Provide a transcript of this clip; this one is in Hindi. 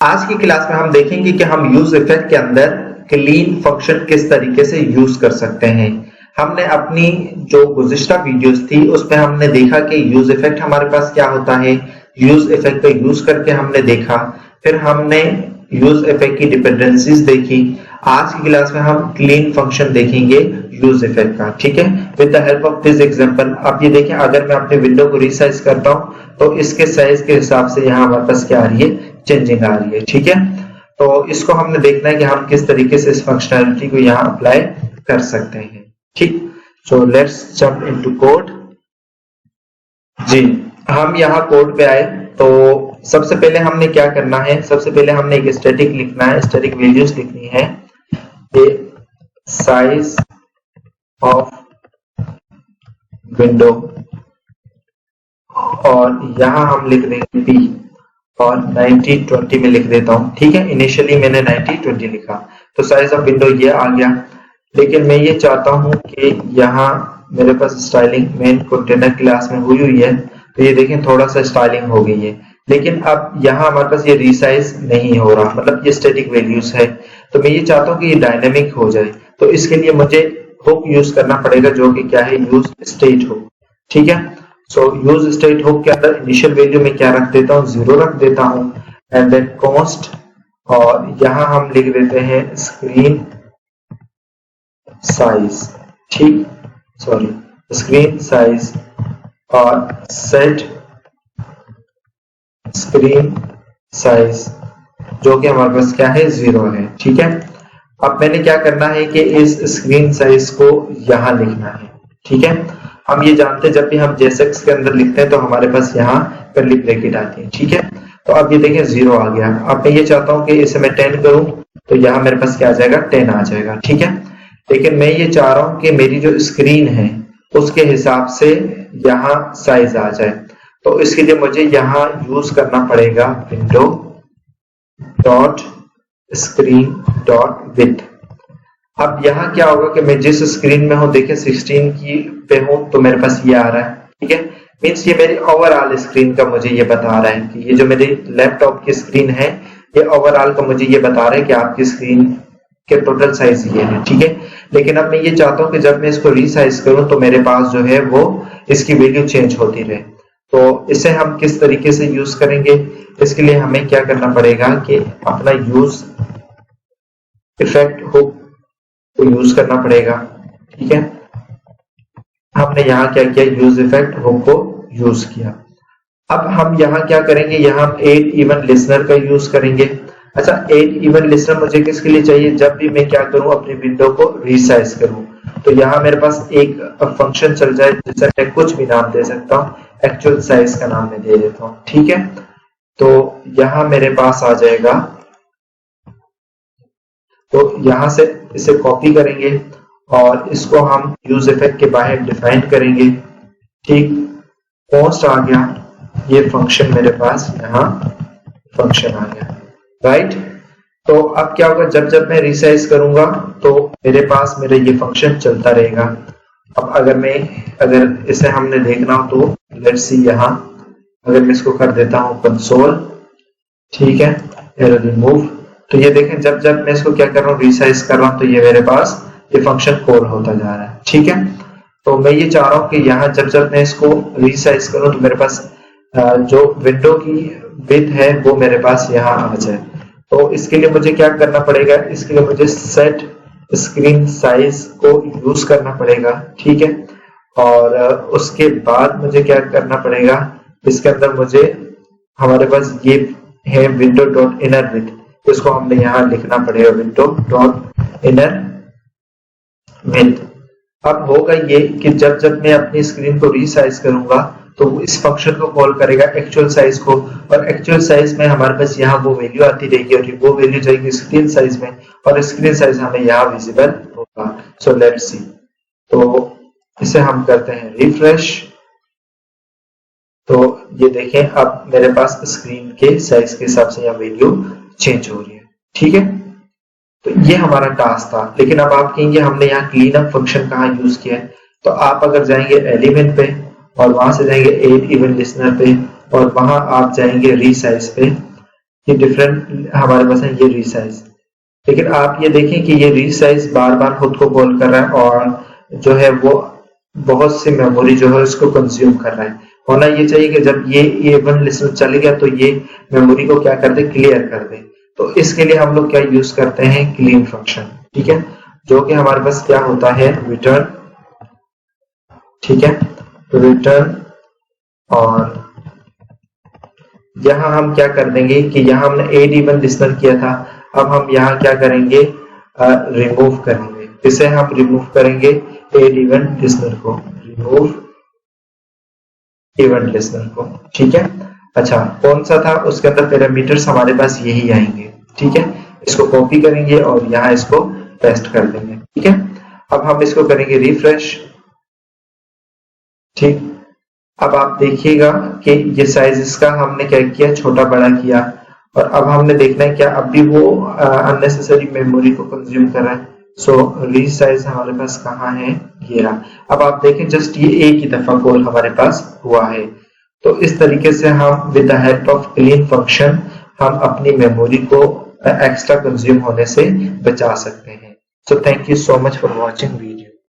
आज की क्लास में हम देखेंगे कि हम यूज इफेक्ट के अंदर क्लीन फंक्शन किस तरीके से यूज कर सकते हैं। हमने अपनी जो गुज़िश्ता वीडियोस थी उसमें हमने देखा कि यूज इफेक्ट हमारे पास क्या होता है, यूज इफेक्ट का यूज करके हमने देखा, फिर हमने यूज इफेक्ट की डिपेंडेंसीज देखी। आज की क्लास में हम क्लीन फंक्शन देखेंगे यूज इफेक्ट का, ठीक है, with the help of this example. आप ये देखें, अगर मैं अपने विंडो को रीसाइज करता हूं तो इसके साइज के हिसाब से यहाँ हमारे पास क्या आ रही है, चेंजिंग आ रही है, ठीक है। तो इसको हमने देखना है कि हम किस तरीके से इस फंक्शनैलिटी को यहाँ अप्लाई कर सकते हैं, ठीक। So let's jump into code. जी, हम यहाँ कोड पे आए तो सबसे पहले हमने क्या करना है, सबसे पहले हमने एक स्टैटिक लिखना है, स्टैटिक वैल्यूज लिखनी है, साइज ऑफ विंडो, और यहाँ हम लिख देंगे p और 90-20 में लिख देता हूँ, ठीक है। इनिशियली मैंने 90-20 लिखा तो साइज ऑफ विंडो ये आ गया, लेकिन मैं ये चाहता हूँ कि यहाँ मेरे पास स्टाइलिंग मेन कंटेनर क्लास में हुई है, तो ये देखें थोड़ा सा स्टाइलिंग हो गई है, लेकिन अब यहाँ हमारे पास ये रिसाइज नहीं हो रहा, मतलब ये स्टैटिक वैल्यूज है। तो मैं ये चाहता हूँ कि ये डायनेमिक हो जाए, तो इसके लिए मुझे हुक यूज करना पड़ेगा, जो कि क्या है, यूज स्टेट हुक, ठीक है। सो यूज स्टेट हुक के अंदर इनिशियल वैल्यू में क्या रख देता हूँ, 0 रख देता हूँ, एंड देन कॉन्स्ट, और यहाँ हम लिख देते हैं स्क्रीन साइज, ठीक, सॉरी, स्क्रीन साइज, और सेट स्क्रीन साइज, जो कि हमारे पास क्या है, 0 है, ठीक है। अब मैंने क्या करना है कि इस स्क्रीन साइज को यहाँ लिखना है, ठीक है। हम ये जानते हैं जब भी हम JSX के अंदर लिखते हैं तो हमारे पास यहाँ कर्ली ब्रैकेट आती है, ठीक है। तो अब ये देखें 0 आ गया। अब मैं ये चाहता हूँ कि इसे मैं 10 करूँ तो यहाँ मेरे पास क्या आ जाएगा, 10 आ जाएगा, ठीक है। लेकिन मैं ये चाह रहा हूँ कि मेरी जो स्क्रीन है उसके हिसाब से यहाँ साइज आ जाए, तो इसके लिए मुझे यहाँ यूज करना पड़ेगा window dot screen dot width. अब यहाँ क्या होगा कि मैं जिस स्क्रीन में हूँ, देखिए 16 की पे हूँ तो मेरे पास ये आ रहा है, ठीक है। मीन्स ये मेरी ओवरऑल स्क्रीन का मुझे ये बता रहा है कि ये जो मेरी लैपटॉप की स्क्रीन है, ये ओवरऑल का मुझे ये बता रहा है कि आपकी स्क्रीन के टोटल साइज ये है, ठीक है। लेकिन अब मैं ये चाहता हूँ कि जब मैं इसको रीसाइज करूँ तो मेरे पास जो है वो इसकी वैल्यू चेंज होती रहे। तो इसे हम किस तरीके से यूज करेंगे, इसके लिए हमें क्या करना पड़ेगा कि अपना यूज इफेक्ट हुक को यूज करना पड़ेगा, ठीक है। हमने यहाँ क्या किया, यूज इफेक्ट हुक को यूज किया। अब हम यहाँ क्या करेंगे, यहाँ हम एड इवन लिसनर का यूज करेंगे। अच्छा, एड इवन लिसनर मुझे किसके लिए चाहिए, जब भी मैं क्या करूं, अपनी विंडो को रीसाइज करूं, तो यहाँ मेरे पास एक फंक्शन चल जाए जिसे मैं कुछ भी नाम दे सकता हूँ, एक्चुअल साइज का नाम मैं दे देता हूँ, ठीक है। तो यहाँ मेरे पास आ जाएगा, तो यहाँ से इसे कॉपी करेंगे और इसको हम यूज इफेक्ट के बाहर डिफाइन करेंगे, ठीक। पोस्ट आ गया, ये फंक्शन मेरे पास यहाँ फंक्शन आ गया, राइट। तो अब क्या होगा, जब जब मैं रिसाइज करूंगा तो मेरे पास मेरा ये फंक्शन चलता रहेगा। अब अगर इसे हमने देखना हो तो लेट्स सी, यहाँ अगर मैं इसको कर देता हूँ कंसोल, ठीक है, एरर रिमूव, तो ये देखें जब जब मैं इसको क्या कर रहा हूँ, रिसाइज कर रहा हूँ, तो ये मेरे पास ये फंक्शन कॉल होता जा रहा है, ठीक है। तो मैं ये चाह रहा हूँ कि यहाँ जब जब मैं इसको रिसाइज करूँ तो मेरे पास जो विंडो की विड्थ है वो मेरे पास यहाँ आ जाए। तो इसके लिए मुझे क्या करना पड़ेगा, इसके लिए मुझे सेट स्क्रीन साइज को यूज करना पड़ेगा, ठीक है। और उसके बाद मुझे क्या करना पड़ेगा, इसके अंदर मुझे हमारे पास ये है विंडो डॉट इनर विड्थ, इसको हमने यहाँ लिखना पड़ेगा विंडो डॉट इनर विड्थ। अब होगा ये कि जब जब मैं अपनी स्क्रीन को रीसाइज करूंगा तो इस फंक्शन को कॉल करेगा एक्चुअल साइज को, और एक्चुअल साइज में हमारे पास यहाँ वो वैल्यू आती रहेगी, और वो वैल्यू जाएगी स्क्रीन साइज में, और स्क्रीन साइज हमें यहाँ विजिबल होगा। सो लेट्स सी, तो इसे हम करते हैं रिफ्रेश, तो ये देखें अब मेरे पास स्क्रीन के साइज के हिसाब से यहाँ वैल्यू चेंज हो रही है, ठीक है। तो ये हमारा टास्क था। लेकिन अब आप कहेंगे हमने यहाँ क्लीन अप फंक्शन कहाँ यूज किया है, तो आप अगर जाएंगे एलिमेंट पे और वहां से जाएंगे एड इवन लिसनर पे और वहां आप जाएंगे रीसाइज पे, ये डिफरेंट हमारे पास है, ये रीसाइज। लेकिन आप ये देखें कि ये रीसाइज बार बार खुद को कॉल कर रहा है और जो है वो बहुत सी मेमोरी जो है उसको कंज्यूम कर रहा है। होना ये चाहिए कि जब ये इवन लिस्टनर चले गया तो ये मेमोरी को क्या कर दे, क्लियर कर दे। तो इसके लिए हम लोग क्या यूज करते हैं, क्लीन फंक्शन, ठीक है, जो कि हमारे पास क्या होता है, रिटर्न, ठीक है, रिटर्न। और यहां हम क्या कर देंगे कि यहां हमने एड इवन लिस्टनर किया था, अब हम यहां क्या करेंगे, रिमूव करेंगे। इसे हम रिमूव करेंगे एड इवन लिस्टनर को, रिमूव इवेंट लिस्टनर को, ठीक है। अच्छा, कौन सा था, उसके अंदर पैरामीटर्स हमारे पास यही आएंगे, ठीक है। इसको कॉपी करेंगे और यहाँ इसको पेस्ट कर देंगे, ठीक है। अब हम इसको करेंगे रिफ्रेश, ठीक। अब आप देखिएगा कि ये साइज इसका हमने क्या किया, छोटा बड़ा किया, और अब हमने देखना है क्या अब भी वो अननेसेसरी मेमोरी को कंज्यूम कर रहा है। सो रीसाइज हमारे पास कहाँ है, ये रहा। अब आप देखें जस्ट ये एक ही दफा कॉल हमारे पास हुआ है। तो इस तरीके से हम with the help of clean function हम अपनी मेमोरी को एक्स्ट्रा कंज्यूम होने से बचा सकते हैं। So thank you so much for watching video.